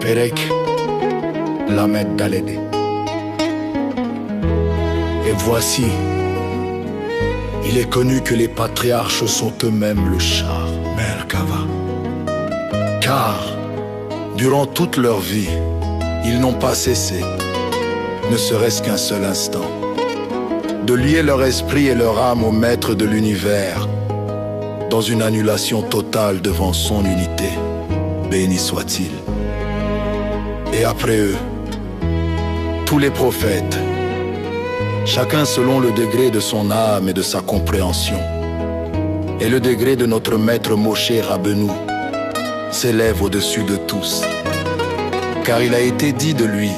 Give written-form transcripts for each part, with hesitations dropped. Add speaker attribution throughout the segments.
Speaker 1: Perek Lamed Dalede. Et voici, il est connu que les patriarches sont eux-mêmes le char, Merkava. Car, durant toute leur vie, ils n'ont pas cessé, ne serait-ce qu'un seul instant, de lier leur esprit et leur âme au maître de l'univers, dans une annulation totale devant son unité, béni soit-il. Et après eux, tous les prophètes, chacun selon le degré de son âme et de sa compréhension, et le degré de notre maître Moshe Rabbeinu, s'élève au-dessus de tous. Car il a été dit de lui,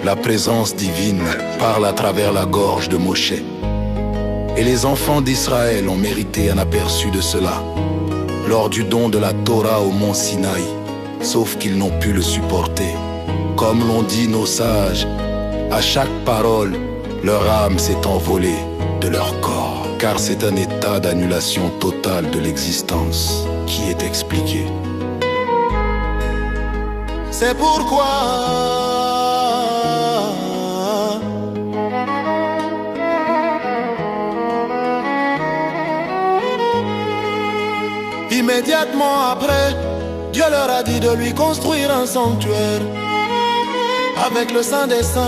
Speaker 1: la présence divine parle à travers la gorge de Moshe. Et les enfants d'Israël ont mérité un aperçu de cela, lors du don de la Torah au mont Sinaï, sauf qu'ils n'ont pu le supporter. Comme l'ont dit nos sages, à chaque parole, leur âme s'est envolée de leur corps, car c'est un état d'annulation totale de l'existence qui est expliqué.
Speaker 2: C'est pourquoi immédiatement après, Dieu leur a dit de lui construire un sanctuaire avec le Saint des Saints,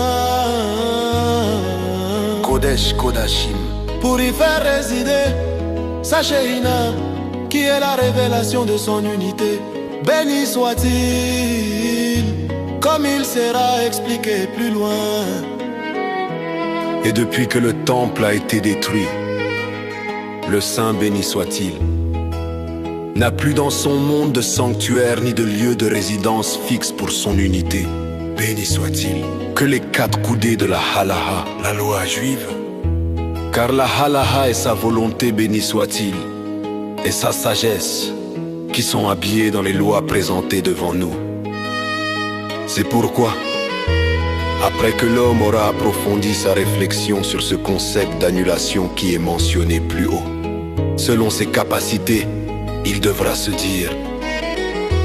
Speaker 1: Kodesh Kodashim,
Speaker 2: pour y faire résider sa Shekhinah, qui est la révélation de son unité. Béni soit-il, comme il sera expliqué plus loin.
Speaker 3: Et depuis que le temple a été détruit, le Saint béni soit-il n'a plus dans son monde de sanctuaire ni de lieu de résidence fixe pour son unité. Béni soit-il. Que les 4 coudées de la halaha, la loi juive, car la halaha est sa volonté, béni soit-il, et sa sagesse, qui sont habillés dans les lois présentées devant nous. C'est pourquoi, après que l'homme aura approfondi sa réflexion sur ce concept d'annulation qui est mentionné plus haut, selon ses capacités, il devra se dire,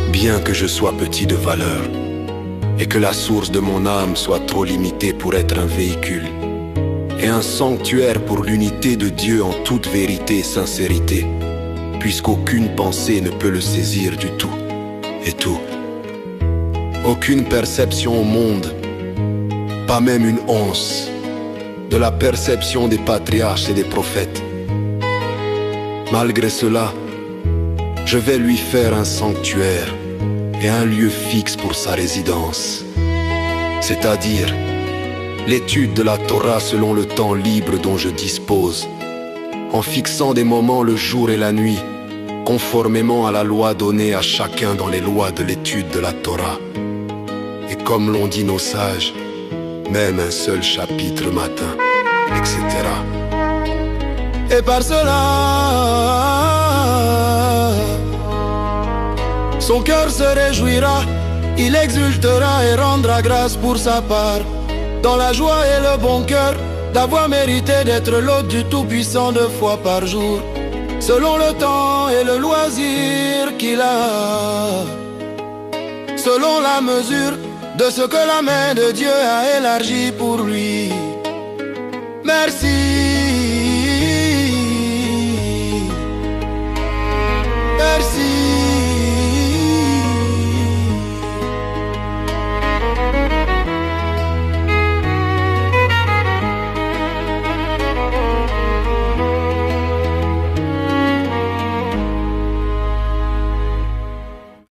Speaker 3: bien que je sois petit de valeur, et que la source de mon âme soit trop limitée pour être un véhicule, et un sanctuaire pour l'unité de Dieu en toute vérité et sincérité, puisqu'aucune pensée ne peut le saisir du tout, et tout. Aucune perception au monde, pas même une once, de la perception des patriarches et des prophètes. Malgré cela, je vais lui faire un sanctuaire et un lieu fixe pour sa résidence, c'est-à-dire l'étude de la Torah selon le temps libre dont je dispose, en fixant des moments le jour et la nuit, conformément à la loi donnée à chacun dans les lois de l'étude de la Torah. Et comme l'ont dit nos sages, même un seul chapitre matin, etc.
Speaker 2: Et par cela, son cœur se réjouira, il exultera et rendra grâce pour sa part, dans la joie et le bon cœur, d'avoir mérité d'être l'hôte du Tout-Puissant 2 fois par jour, selon le temps et le loisir qu'il a, selon la mesure de ce que la main de Dieu a élargi pour lui. Merci.